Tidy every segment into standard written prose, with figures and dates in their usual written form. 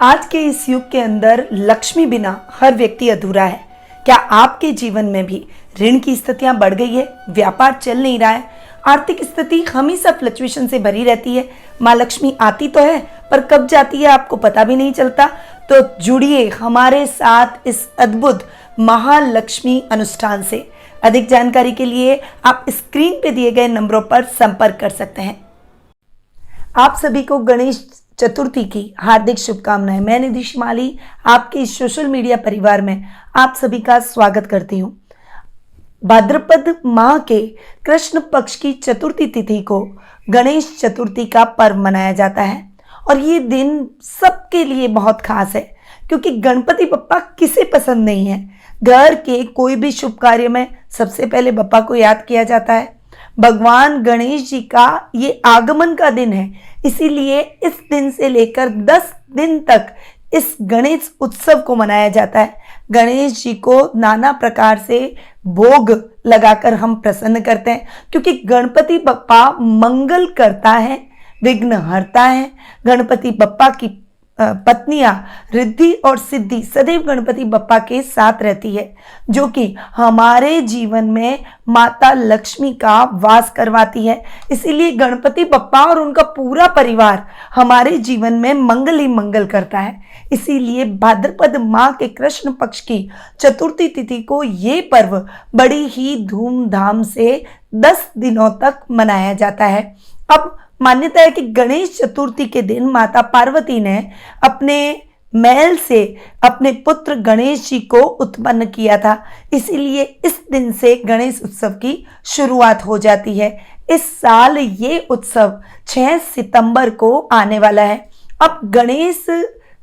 आज के इस युग के अंदर लक्ष्मी बिना हर व्यक्ति अधूरा है। क्या आपके जीवन में भी ऋण की स्थितियां बढ़ गई है, व्यापार चल नहीं रहा है, आर्थिक स्थिति हमेशा फ्लक्चुएशन से भरी रहती है? माँ लक्ष्मी आती तो है पर कब जाती है आपको पता भी नहीं चलता। तो जुड़िए हमारे साथ इस अद्भुत महालक्ष्मी अनुष्ठान से। अधिक जानकारी के लिए आप स्क्रीन पे दिए गए नंबरों पर संपर्क कर सकते हैं। आप सभी को गणेश चतुर्थी की हार्दिक शुभकामनाएं। मैं निधि शिमाली आपके इस सोशल मीडिया परिवार में आप सभी का स्वागत करती हूं। भाद्रपद माह के कृष्ण पक्ष की चतुर्थी तिथि को गणेश चतुर्थी का पर्व मनाया जाता है और ये दिन सबके लिए बहुत खास है क्योंकि गणपति बप्पा किसे पसंद नहीं है। घर के कोई भी शुभ कार्य में सबसे पहले बप्पा को याद किया जाता है। भगवान गणेश जी का ये आगमन का दिन है, इसीलिए इस दिन से लेकर 10 दिन तक इस गणेश उत्सव को मनाया जाता है। गणेश जी को नाना प्रकार से भोग लगाकर हम प्रसन्न करते हैं क्योंकि गणपति बप्पा मंगल करता है, विघ्न हरता है। गणपति बप्पा की पत्नियां रिद्धि और सिद्धि सदैव गणपति बप्पा के साथ रहती है, जो कि हमारे जीवन में माता लक्ष्मी का वास करवाती है। इसीलिए गणपति बप्पा और उनका पूरा परिवार हमारे जीवन में मंगल ही मंगल करता है। इसीलिए भाद्रपद माह के कृष्ण पक्ष की चतुर्थी तिथि को ये पर्व बड़ी ही धूमधाम से 10 दिनों तक मनाया जाता है। अब मान्यता है कि गणेश चतुर्थी के दिन माता पार्वती ने अपने महल से अपने पुत्र गणेश जी को उत्पन्न किया था, इसीलिए इस दिन से गणेश उत्सव की शुरुआत हो जाती है। इस साल ये उत्सव 6 सितंबर को आने वाला है। अब गणेश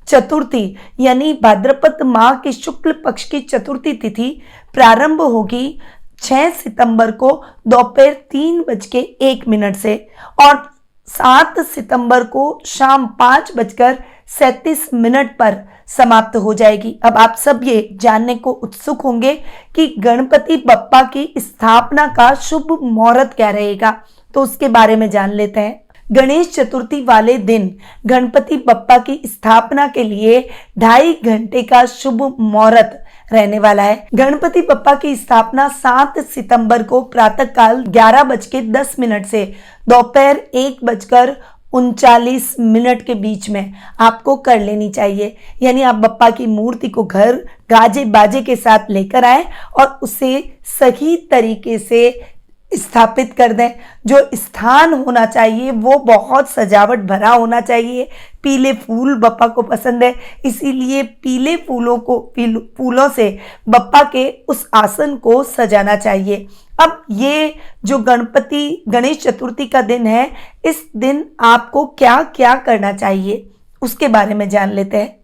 चतुर्थी यानी भाद्रपद माह के शुक्ल पक्ष की चतुर्थी तिथि प्रारंभ होगी 6 सितंबर को दोपहर 3:01 से और 7 सितंबर को शाम 5:37 पर समाप्त हो जाएगी। अब आप सब ये जानने को उत्सुक होंगे कि गणपति बप्पा की स्थापना का शुभ मुहूर्त क्या रहेगा, तो उसके बारे में जान लेते हैं। गणेश चतुर्थी वाले दिन गणपति बप्पा की स्थापना के लिए 2.5 घंटे का शुभ मुहूर्त रहने वाला है। गणपति बप्पा की स्थापना 7 सितंबर को प्रातःकाल 11:10 से दोपहर 1:39 के बीच में आपको कर लेनी चाहिए। यानी आप बप्पा की मूर्ति को घर गाजे बाजे के साथ लेकर आए और उसे सही तरीके से स्थापित कर दें। जो स्थान होना चाहिए वो बहुत सजावट भरा होना चाहिए। पीले फूल बप्पा को पसंद है, इसीलिए पीले फूलों से बप्पा के उस आसन को सजाना चाहिए। अब ये जो गणेश चतुर्थी का दिन है, इस दिन आपको क्या क्या करना चाहिए उसके बारे में जान लेते हैं।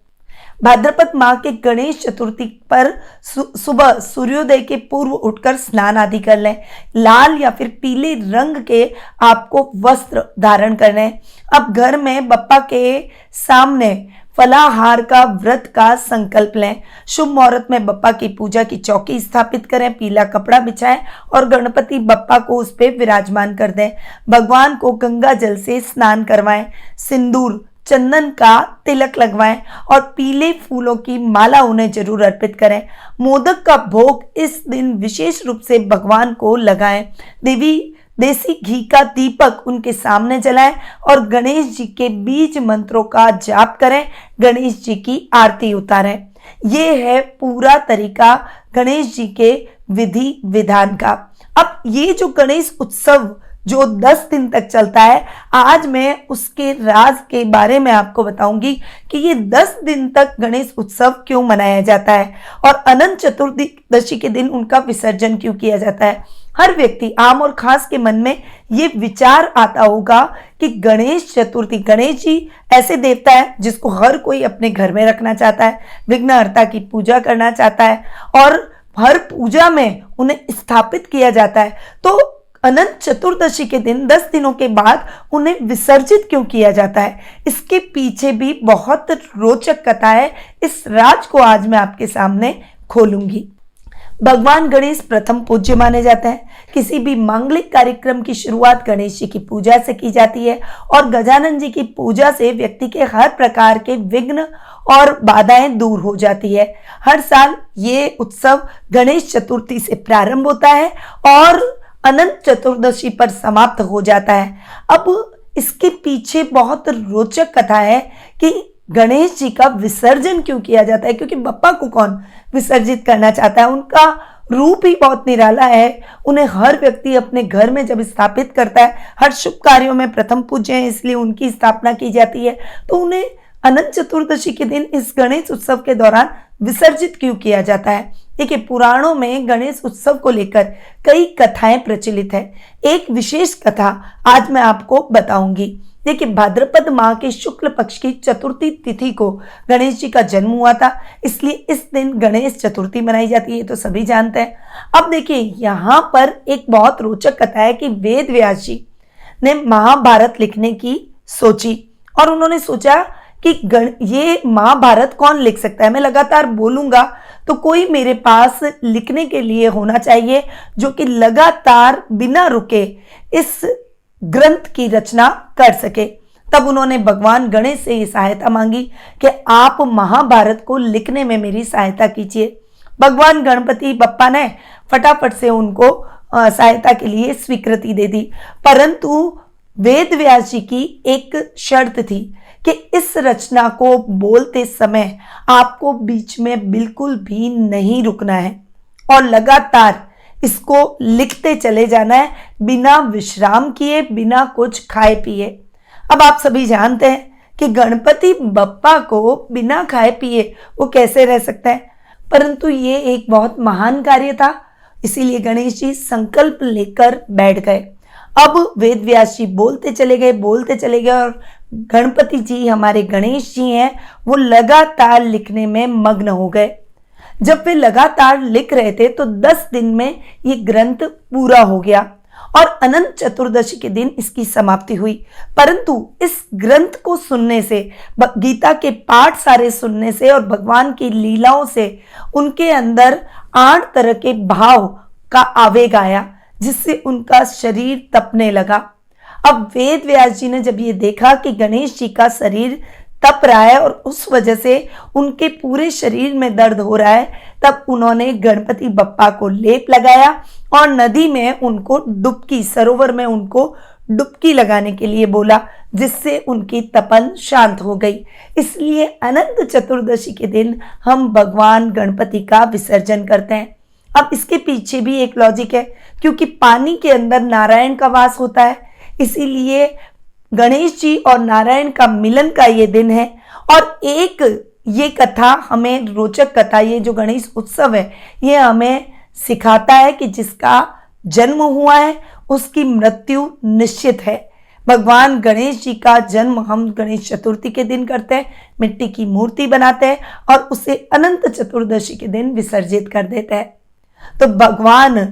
भाद्रपद माह के गणेश चतुर्थी पर सुबह सूर्योदय के पूर्व उठकर स्नान आदि कर लें। लाल या फिर पीले रंग के आपको वस्त्र धारण करने हैं। अब घर में बप्पा के सामने फलाहार का व्रत का संकल्प लें। शुभ मुहूर्त में बप्पा की पूजा की चौकी स्थापित करें, पीला कपड़ा बिछाएं और गणपति बप्पा को उस पर विराजमान कर दें। भगवान को गंगा जल से स्नान करवाएं, सिंदूर चंदन का तिलक लगवाएं और पीले फूलों की माला उन्हें जरूर अर्पित करें। मोदक का भोग इस दिन विशेष रूप से भगवान को लगाएं। देसी घी का दीपक उनके सामने जलाएं और गणेश जी के बीज मंत्रों का जाप करें, गणेश जी की आरती उतारें। ये है पूरा तरीका गणेश जी के विधि विधान का। अब ये जो गणेश उत्सव जो 10 दिन तक चलता है, आज मैं उसके राज के बारे में आपको बताऊंगी कि ये 10 दिन तक गणेश उत्सव क्यों मनाया जाता है और अनंत चतुर्दशी के दिन उनका विसर्जन क्यों किया जाता है। हर व्यक्ति आम और खास के मन में ये विचार आता होगा कि गणेश चतुर्थी, गणेश जी ऐसे देवता है जिसको हर कोई अपने घर में रखना चाहता है, विघ्नहर्ता की पूजा करना चाहता है और हर पूजा में उन्हें स्थापित किया जाता है। तो अनंत चतुर्दशी के दिन 10 दिनों के बाद उन्हें विसर्जित क्यों किया जाता है, इसके पीछे भी बहुत रोचक कथा है। इस राज को आज मैं आपके सामने खोलूंगी। भगवान गणेश प्रथम पूज्य माने जाते हैं किसी भी मांगलिक कार्यक्रम की शुरुआत गणेश जी की पूजा से की जाती है और गजानन जी की पूजा से व्यक्ति के हर प्रकार के विघ्न और बाधाएं दूर हो जाती है। हर साल ये उत्सव गणेश चतुर्थी से प्रारंभ होता है और अनंत चतुर्दशी पर समाप्त हो जाता है। अब इसके पीछे बहुत रोचक कथा है कि गणेश जी का विसर्जन क्यों किया जाता है, क्योंकि बप्पा को कौन विसर्जित करना चाहता है। उनका रूप ही बहुत निराला है। उन्हें हर व्यक्ति अपने घर में जब स्थापित करता है, हर शुभ कार्यों में प्रथम पूज्य हैं, इसलिए उनकी स्थापना की जाती है। तो उन्हें अनंत चतुर्दशी के दिन इस गणेश उत्सव के दौरान विसर्जित क्यों किया जाता है। देखिए, पुराणों में गणेश उत्सव को लेकर कई कथाएं प्रचलित है। एक विशेष कथा आज मैं आपको बताऊंगी। देखिए, भाद्रपद माह के शुक्ल पक्ष की चतुर्थी तिथि को गणेश जी का जन्म हुआ था, इसलिए इस दिन गणेश चतुर्थी मनाई जाती है, तो सभी जानते हैं। अब देखिए, यहाँ पर एक बहुत रोचक कथा है कि वेद व्यास जी ने महाभारत लिखने की सोची और उन्होंने सोचा कि ये महाभारत कौन लिख सकता है। मैं लगातार बोलूंगा तो कोई मेरे पास लिखने के लिए होना चाहिए जो कि लगातार बिना रुके इस ग्रंथ की रचना कर सके। तब उन्होंने भगवान गणेश से ये सहायता मांगी कि आप महाभारत को लिखने में मेरी सहायता कीजिए। भगवान गणपति बप्पा ने फटाफट से उनको सहायता के लिए स्वीकृति दे दी, परंतु वेद व्यास जी की एक शर्त थी कि इस रचना को बोलते समय आपको बीच में बिल्कुल भी नहीं रुकना है और लगातार इसको लिखते चले जाना है, बिना विश्राम किए, बिना कुछ खाए पिए। अब आप सभी जानते हैं कि गणपति बप्पा को बिना खाए पिए वो कैसे रह सकता है, परंतु ये एक बहुत महान कार्य था, इसीलिए गणेश जी संकल्प लेकर बैठ गए। अब वेद व्यास जी बोलते चले गए और गणपति जी, हमारे गणेश जी हैं, वो लगातार लिखने में मग्न हो गए। जब वे लगातार लिख रहे थे तो 10 दिन में ये ग्रंथ पूरा हो गया और अनंत चतुर्दशी के दिन इसकी समाप्ति हुई। परंतु इस ग्रंथ को सुनने से, गीता के पाठ सारे सुनने से और भगवान की लीलाओं से उनके अंदर 8 तरह के भाव का आवेग आया, जिससे उनका शरीर तपने लगा। अब वेद व्यास जी ने जब ये देखा कि गणेश जी का शरीर तप रहा है और उस वजह से उनके पूरे शरीर में दर्द हो रहा है, तब उन्होंने गणपति बप्पा को लेप लगाया और नदी में उनको डुबकी, सरोवर में उनको डुबकी लगाने के लिए बोला, जिससे उनकी तपन शांत हो गई। इसलिए अनंत चतुर्दशी के दिन हम भगवान गणपति का विसर्जन करते हैं। अब इसके पीछे भी एक लॉजिक है, क्योंकि पानी के अंदर नारायण का वास होता है, इसीलिए गणेश जी और नारायण का मिलन का ये दिन है। और एक ये कथा हमें, रोचक कथा, ये जो गणेश उत्सव है, ये हमें सिखाता है कि जिसका जन्म हुआ है उसकी मृत्यु निश्चित है। भगवान गणेश जी का जन्म हम गणेश चतुर्थी के दिन करते हैं, मिट्टी की मूर्ति बनाते हैं और उसे अनंत चतुर्दशी के दिन विसर्जित कर देते हैं। तो भगवान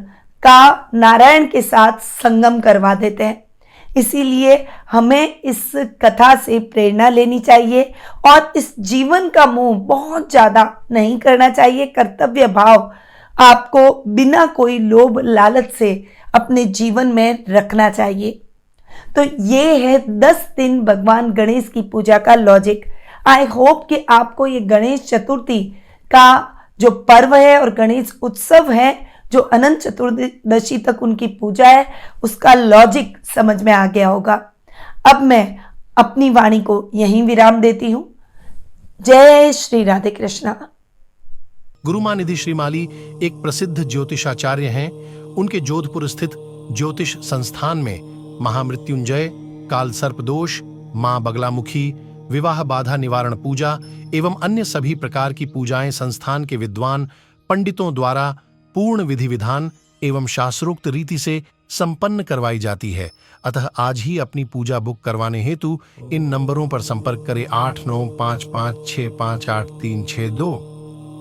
का नारायण के साथ संगम करवा देते हैं। इसीलिए हमें इस कथा से प्रेरणा लेनी चाहिए और इस जीवन का मोह बहुत ज़्यादा नहीं करना चाहिए। कर्तव्य भाव आपको बिना कोई लोभ लालच से अपने जीवन में रखना चाहिए। तो ये है 10 दिन भगवान गणेश की पूजा का लॉजिक। आई होप कि आपको ये गणेश चतुर्थी का जो पर्व है और गणेश उत्सव है, जो अनंत चतुर्दशी तक उनकी पूजा है, उसका लॉजिक समझ में आ गया होगा। अब मैं अपनी वाणी को यहीं विराम देती हूं। जय श्री राधे कृष्णा। गुरुमानिधि श्रीमाली एक प्रसिद्ध ज्योतिषाचार्य हैं। उनके जोधपुर स्थित ज्योतिष संस्थान में महामृत्युंजय, काल सर्प दोष, मां बगलामुखी, विवाह बाधा निवारण पूजा एवं अन्य सभी प्रकार की पूजाएं संस्थान के विद्वान पंडितों द्वारा पूर्ण विधि विधान एवं शास्त्रोक्त रीति से संपन्न करवाई जाती है। अतः आज ही अपनी पूजा बुक करवाने हेतु इन नंबरों पर संपर्क करें 8955658362।